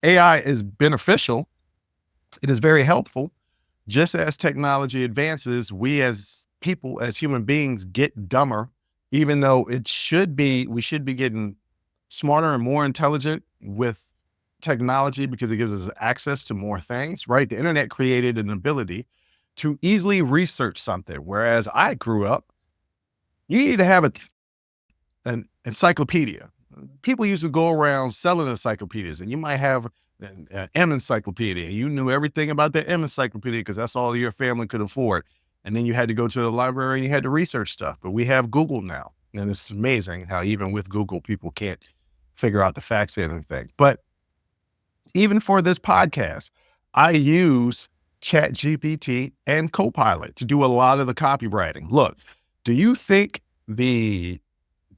AI is beneficial. It is very helpful. Just as technology advances, we as people, as human beings, get dumber, even though we should be getting smarter and more intelligent with technology because it gives us access to more things, right? The internet created an ability to easily research something. Whereas I grew up, you need to have an encyclopedia. People used to go around selling encyclopedias, and you might have an M encyclopedia. You knew everything about the M encyclopedia because that's all your family could afford. And then you had to go to the library and you had to research stuff. But we have Google now. And it's amazing how even with Google, people can't figure out the facts of anything. But even for this podcast, I use ChatGPT and Copilot to do a lot of the copywriting. Look, do you think the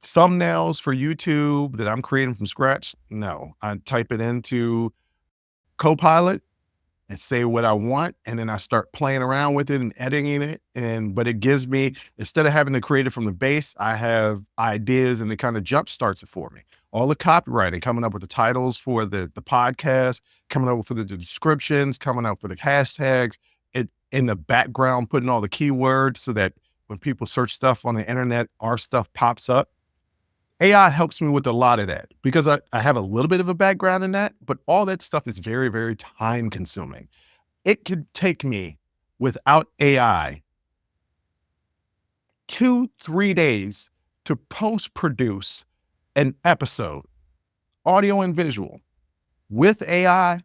thumbnails for YouTube that I'm creating from scratch? No, I type it into Copilot and say what I want, and then I start playing around with it and editing it. But it gives me, instead of having to create it from the base, I have ideas and it kind of jump starts it for me. All the copywriting, coming up with the titles for the podcast, coming up with the descriptions, coming up with the hashtags, it in the background, putting all the keywords so that when people search stuff on the internet, our stuff pops up. AI helps me with a lot of that because I have a little bit of a background in that, but all that stuff is very, very time consuming. It could take me without AI 2-3 days to post produce an episode, audio and visual. With AI,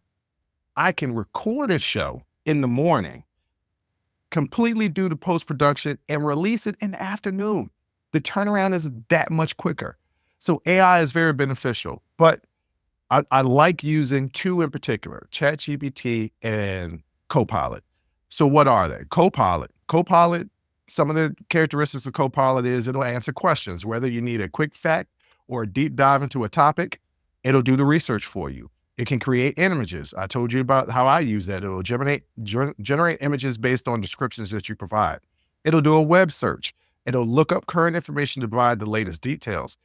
I can record a show in the morning, completely do the post production and release it in the afternoon. The turnaround is that much quicker. So AI is very beneficial, but I like using two in particular, ChatGPT and Copilot. So what are they? Copilot, some of the characteristics of Copilot is it'll answer questions, whether you need a quick fact or a deep dive into a topic, it'll do the research for you. It can create images. I told you about how I use that. It'll generate images based on descriptions that you provide. It'll do a web search. It'll look up current information to provide the latest details.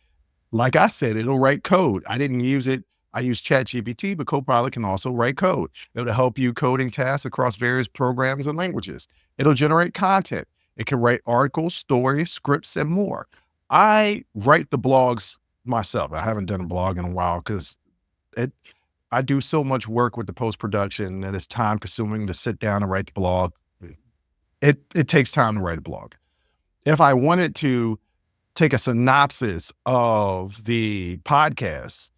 Like I said, it'll write code. I didn't use it. I use ChatGPT, but Copilot can also write code. It'll help you coding tasks across various programs and languages. It'll generate content. It can write articles, stories, scripts, and more. I write the blogs myself. I haven't done a blog in a while because I do so much work with the post-production that it's time consuming to sit down and write the blog. It takes time to write a blog. If I wanted to take a synopsis of the podcast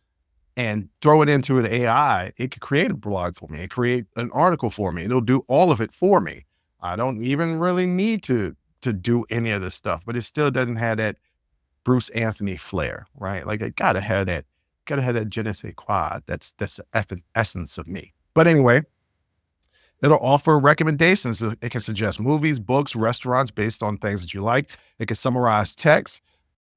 and throw it into an AI, it could create a blog for me. It create an article for me. It'll do all of it for me. I don't even really need to do any of this stuff, but it still doesn't have that Bruce Anthony flair, right? Like it gotta have that je ne sais quoi. That's the essence of me. But anyway, it'll offer recommendations. It can suggest movies, books, restaurants based on things that you like. It can summarize text,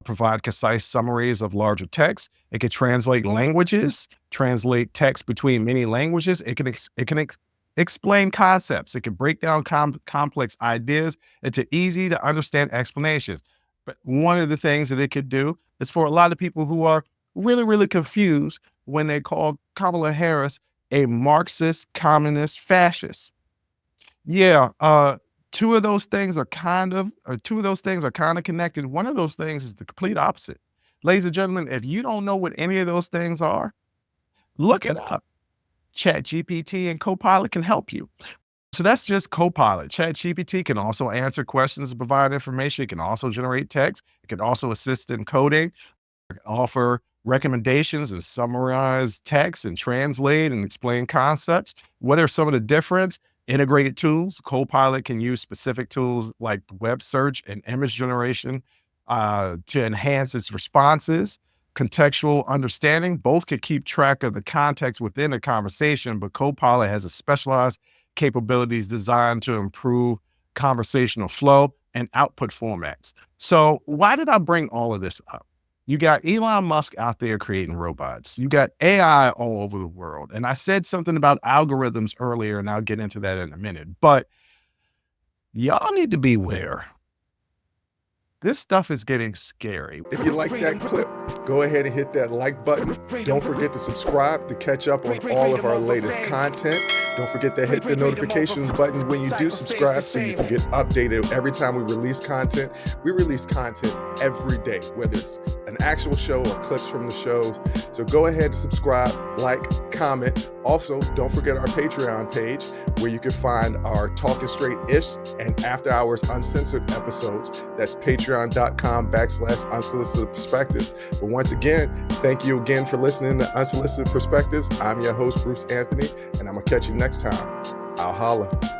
provide concise summaries of larger text. It can translate languages, translate text between many languages. It can explain concepts. It can break down complex ideas into easy to understand explanations. But one of the things that it could do is for a lot of people who are really, really confused when they call Kamala Harris a Marxist, communist, fascist. Yeah, two of those things are kind of connected. One of those things is the complete opposite. Ladies and gentlemen, if you don't know what any of those things are, look it up. ChatGPT and Copilot can help you. So that's just Copilot. ChatGPT can also answer questions and provide information. It can also generate text. It can also assist in coding. It can offer recommendations and summarize text and translate and explain concepts. What are some of the difference? Integrated tools. Copilot can use specific tools like web search and image generation to enhance its responses. Contextual understanding. Both could keep track of the context within a conversation, but Copilot has a specialized capabilities designed to improve conversational flow and output formats. So why did I bring all of this up? You got Elon Musk out there creating robots. You got AI all over the world. And I said something about algorithms earlier, and I'll get into that in a minute. But y'all need to beware. This stuff is getting scary. If you like that clip, go ahead and hit that like button. Don't forget to subscribe to catch up on all of our latest content. Don't forget to hit the notifications button when you do subscribe so you can get updated every time we release content. We release content every day, whether it's an actual show or clips from the shows. So go ahead and subscribe, like, comment. Also, don't forget our Patreon page where you can find our Talking Straight-ish and After Hours Uncensored episodes. That's patreon.com/Unsolicited Perspectives. But once again, thank you again for listening to Unsolicited Perspectives. I'm your host, Bruce Anthony, and I'm going to catch you next time. I'll holla.